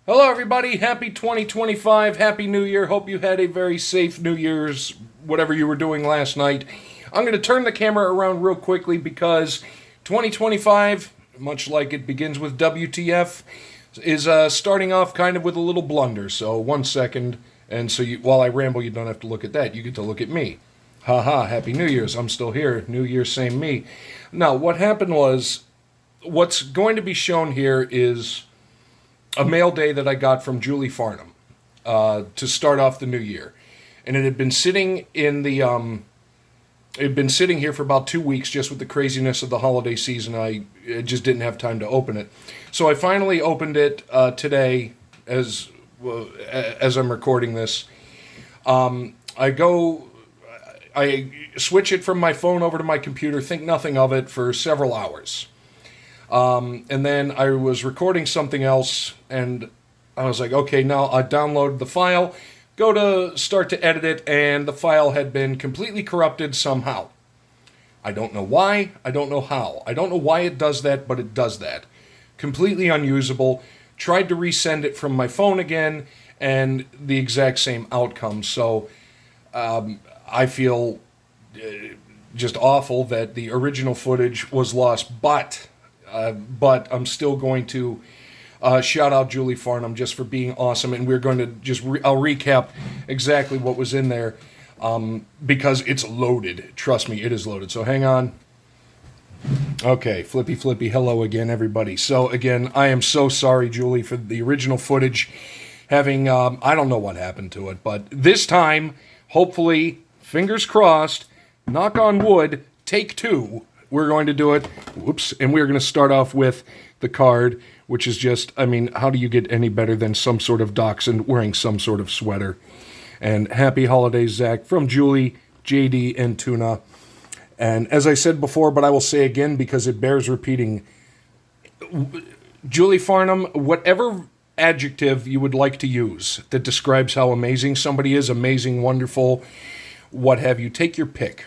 Hello, everybody. Happy 2025. Happy New Year. Hope you had a very safe New Year's, whatever you were doing last night. I'm going to turn the camera around real quickly because 2025, much like it begins with WTF, is starting off kind of with a little blunder. So, 1 second. And so while I ramble, you don't have to look at that. You get to look at me. Haha, Happy New Year's. I'm still here. New Year, same me. Now, what happened was, what's going to be shown here is a mail day that I got from Julie Farnham to start off the new year, and it had been sitting in the it had been sitting here for about 2 weeks, just with the craziness of the holiday season. I just didn't have time to open it, so I finally opened it today as I'm recording this. I switch it from my phone over to my computer, think nothing of it for several hours. And then I was recording something else, and I was like, okay, now I download the file, go to start to edit it, and the file had been completely corrupted somehow. I don't know why, I don't know how. I don't know why it does that, but it does that. Completely unusable. Tried to resend it from my phone again, and the exact same outcome. So I feel just awful that the original footage was lost, but I'm still going to shout out Julie Farnham just for being awesome, and we're going to I'll recap exactly what was in there because it's loaded. Trust me, it is loaded. So hang on. Okay, flippy, hello again, everybody. So again, I am so sorry, Julie, for the original footage having, I don't know what happened to it, but this time, hopefully, fingers crossed, knock on wood, take two, we're going to do it. Whoops. And we're going to start off with the card, which is just, I mean, how do you get any better than some sort of dachshund wearing some sort of sweater? And happy holidays, Zach, from Julie, JD, and Tuna. And as I said before, but I will say again because it bears repeating, Julie Farnham, whatever adjective you would like to use that describes how amazing somebody is, amazing, wonderful, what have you, take your pick.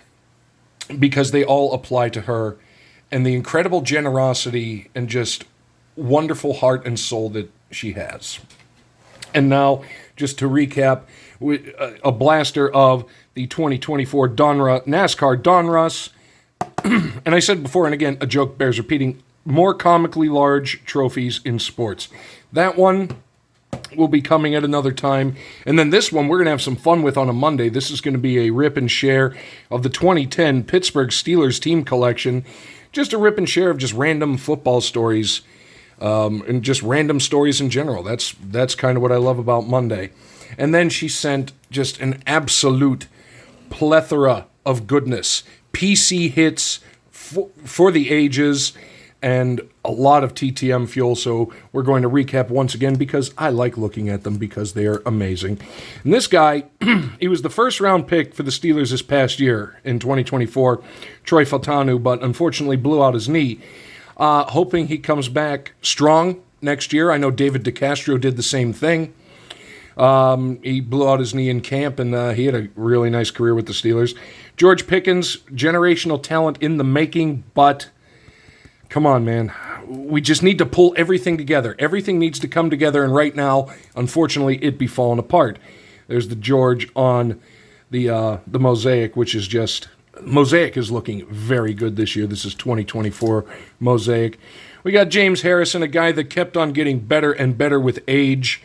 Because they all apply to her, and the incredible generosity and just wonderful heart and soul that she has. And now, just to recap, a blaster of the 2024 NASCAR Donruss. And I said before, and again, a joke bears repeating, more comically large trophies in sports. That one will be coming at another time. And then this one we're going to have some fun with on a Monday. This is going to be a rip and share of the 2010 Pittsburgh Steelers team collection. Just a rip and share of just random football stories and just random stories in general. That's kind of what I love about Monday. And then she sent just an absolute plethora of goodness. PC hits for the ages and a lot of TTM fuel, so we're going to recap once again because I like looking at them because they are amazing. And this guy, he was the first-round pick for the Steelers this past year in 2024, Troy Fautanu, but unfortunately blew out his knee. Hoping he comes back strong next year. I know David DeCastro did the same thing. He blew out his knee in camp, and he had a really nice career with the Steelers. George Pickens, generational talent in the making, but come on, man. We just need to pull everything together. Everything needs to come together, and right now, unfortunately, it be falling apart. There's the George on the Mosaic, which is just... Mosaic is looking very good this year. This is 2024 Mosaic. We got James Harrison, a guy that kept on getting better and better with age.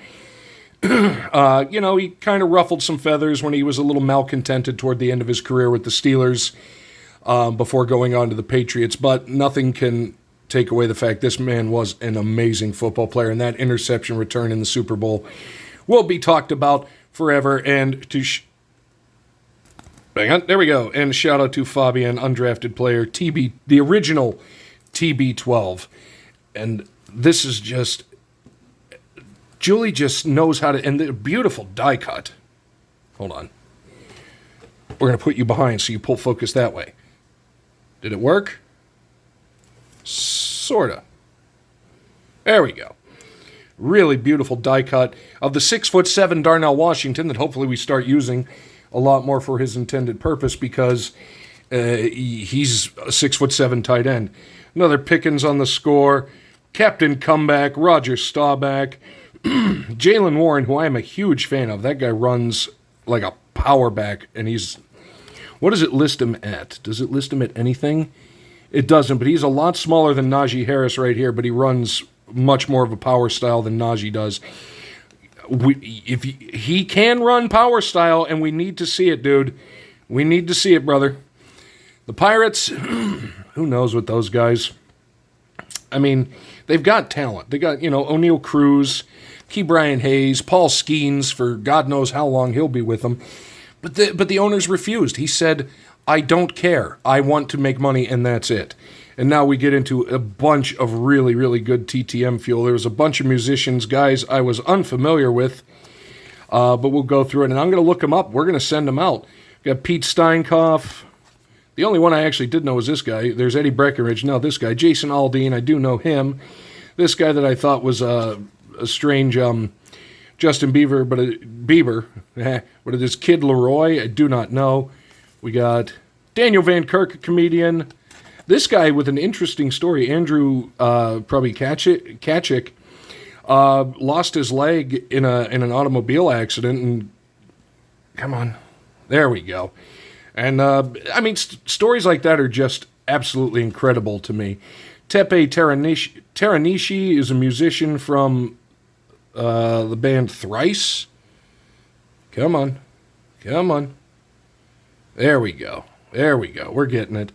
He kind of ruffled some feathers when he was a little malcontented toward the end of his career with the Steelers before going on to the Patriots, but nothing can take away the fact this man was an amazing football player, and that interception return in the Super Bowl will be talked about forever. And hang on, there we go. And shout out to Fabian, undrafted player, TB, the original TB12. And this is just, Julie just knows how to, and the beautiful die cut. Hold on. We're going to put you behind so you pull focus that way. Did it work? Sorta. There we go. Really beautiful die cut of the 6'7" Darnell Washington that hopefully we start using a lot more for his intended purpose because he's a 6'7" tight end. Another Pickens on the score. Captain Comeback, Roger Staubach. Jalen Warren, who I am a huge fan of, that guy runs like a power back, and what does it list him at? Does it list him at anything? It doesn't, but he's a lot smaller than Najee Harris right here, but he runs much more of a power style than Najee does. He can run power style, and we need to see it, dude. We need to see it, brother. The Pirates, who knows with those guys? I mean, they've got talent. They got, O'Neal Cruz, Ke'Bryan Hayes, Paul Skeens, for God knows how long he'll be with them. But the owners refused. He said, I don't care. I want to make money, and that's it. And now we get into a bunch of really, really good TTM fuel. There was a bunch of musicians, guys I was unfamiliar with, but we'll go through it. And I'm going to look them up. We're going to send them out. We got Pete Steinkopf. The only one I actually did know was this guy. There's Eddie Breckenridge. No, this guy. Jason Aldean. I do know him. This guy that I thought was a strange Justin Bieber, but it is Kid Leroy. I do not know. We got Daniel Van Kirk, a comedian. This guy with an interesting story, Andrew probably Kachik, lost his leg in an automobile accident. And come on, there we go. And stories like that are just absolutely incredible to me. Tepe Teranishi is a musician from the band Thrice. Come on. There we go. We're getting it.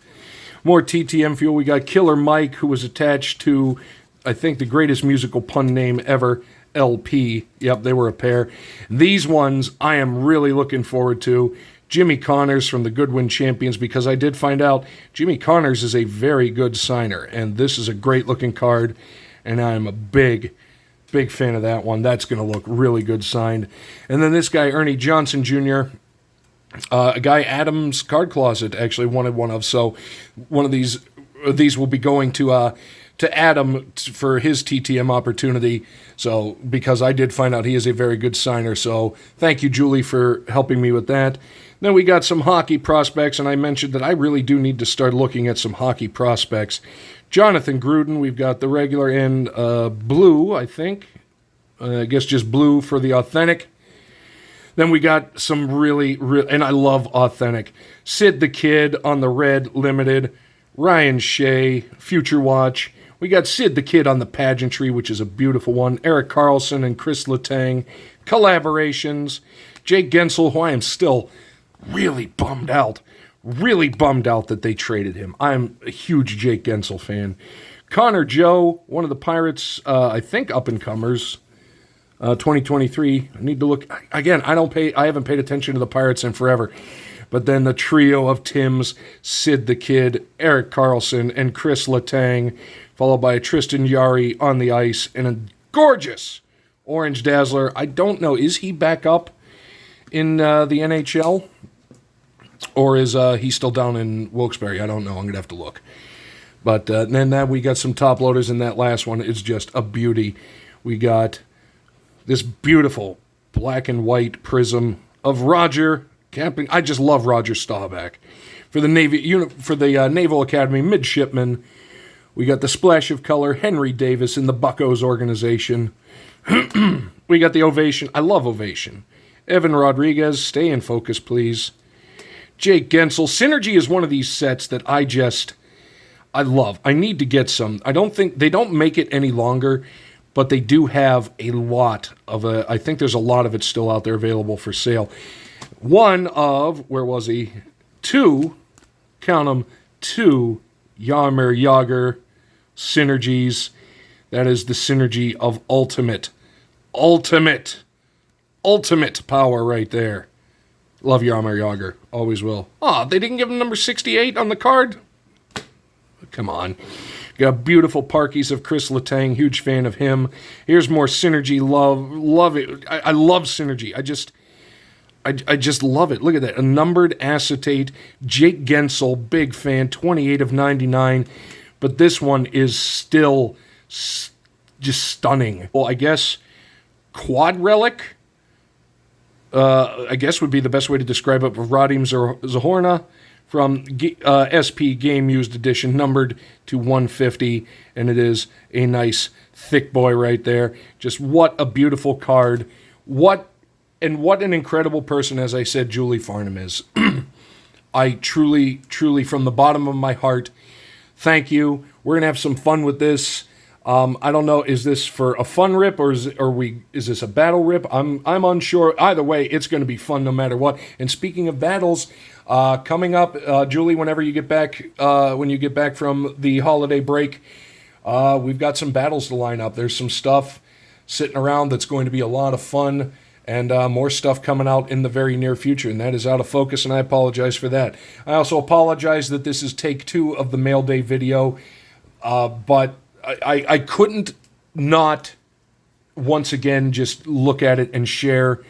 More TTM fuel. We got Killer Mike, who was attached to, I think, the greatest musical pun name ever, LP. Yep, they were a pair. These ones I am really looking forward to. Jimmy Connors from the Goodwin Champions, because I did find out Jimmy Connors is a very good signer, and this is a great-looking card, and I am a big fan of that one. That's going to look really good signed. And then this guy, Ernie Johnson Jr., a guy Adam's Card Closet actually wanted one of, so one of these will be going to Adam for his TTM opportunity. So because I did find out he is a very good signer, so thank you, Julie, for helping me with that. Then we got some hockey prospects, and I mentioned that I really do need to start looking at some hockey prospects. Jonathan Gruden, we've got the regular and blue, I think. I guess just blue for the authentic. Then we got some really, and I love authentic. Sid the Kid on the red limited. Ryan Shea, Future Watch. We got Sid the Kid on the pageantry, which is a beautiful one. Eric Carlson and Chris Letang. Collaborations. Jake Gensel, who I am still really bummed out that they traded him. I'm a huge Jake Gensel fan. Connor Joe, one of the Pirates, I think up-and-comers. 2023. I need to look again. I haven't paid attention to the Pirates in forever. But then the trio of Tims, Sid the Kid, Eric Carlson, and Chris Letang, followed by Tristan Yari on the ice and a gorgeous Orange Dazzler. I don't know, is he back up in the NHL, or is he still down in Wilkes-Barre? I don't know. I'm gonna have to look. But then we got some top loaders, and that last one is just a beauty. We got this beautiful black and white prism of Roger Camping. I just love Roger Staubach. For the Naval Academy midshipman, we got the splash of color, Henry Davis in the Buccos organization. We got the Ovation. I love Ovation. Evan Rodriguez, stay in focus, please. Jake Gensel. Synergy is one of these sets that I love. I need to get some. I don't think they don't make it any longer, but they do have a lot of I think there's a lot of it still out there available for sale. One of, where was he? Two, count them, two Jaromir Jagr synergies. That is the synergy of ultimate power right there. Love Jaromir Jagr. Always will. They didn't give him number 68 on the card? Come on. Got beautiful parkies of Chris Letang. Huge fan of him. Here's more synergy. Love it. I love synergy. I just love it. Look at that. A numbered acetate. Jake Gensel, big fan. 28 of 99. But this one is still just stunning. Well, I guess quad relic, I guess would be the best way to describe it. Radim Zahorna from SP Game Used Edition, numbered to 150, and it is a nice thick boy right there. Just what a beautiful card. What an incredible person, as I said, Julie Farnham is. I truly, from the bottom of my heart, thank you. We're gonna have some fun with this. I don't know, is this for a fun rip or is this a battle rip? I'm unsure. Either way, it's going to be fun no matter what. And speaking of battles, coming up, Julie, whenever you get back, when you get back from the holiday break, we've got some battles to line up. There's some stuff sitting around that's going to be a lot of fun, and more stuff coming out in the very near future, and that is out of focus, and I apologize for that. I also apologize that this is take 2 of the mail day video, but I couldn't not once again just look at it and share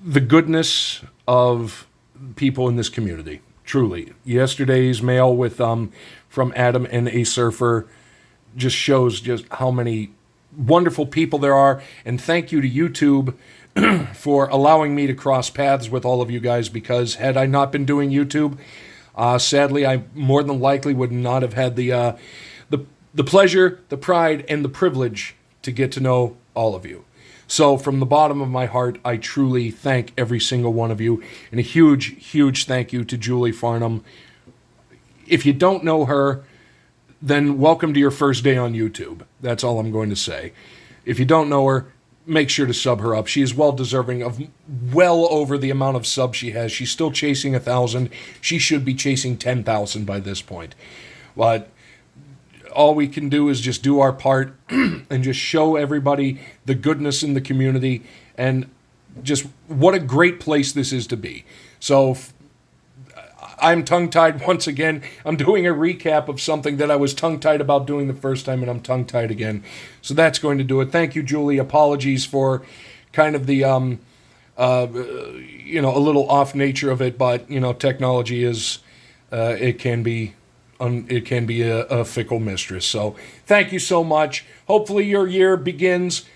the goodness of people in this community. Truly, yesterday's mail with from Adam and a Surfer just shows just how many wonderful people there are, and thank you to YouTube for allowing me to cross paths with all of you guys, because had I not been doing YouTube, sadly I more than likely would not have had the pleasure, the pride, and the privilege to get to know all of you. So from the bottom of my heart, I truly thank every single one of you, and a huge thank you to Julie Farnham. If you don't know her, then welcome to your first day on YouTube. That's all I'm going to say. If you don't know her, make sure to sub her up. She is well deserving of well over the amount of subs she has. She's still chasing 1,000. She should be chasing 10,000 by this point. But all we can do is just do our part and just show everybody the goodness in the community and just what a great place this is to be. So I'm tongue-tied once again. I'm doing a recap of something that I was tongue-tied about doing the first time, and I'm tongue-tied again. So that's going to do it. Thank you, Julie. Apologies for kind of the, a little off nature of it, but, technology is, it can be a fickle mistress. So thank you so much. Hopefully your year begins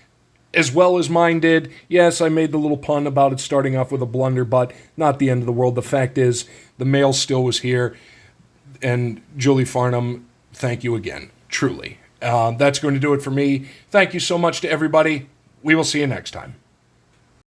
as well as mine did. Yes, I made the little pun about it starting off with a blunder, but not the end of the world. The fact is, the mail still was here. And Julie Farnham, thank you again. Truly. That's going to do it for me. Thank you so much to everybody. We will see you next time.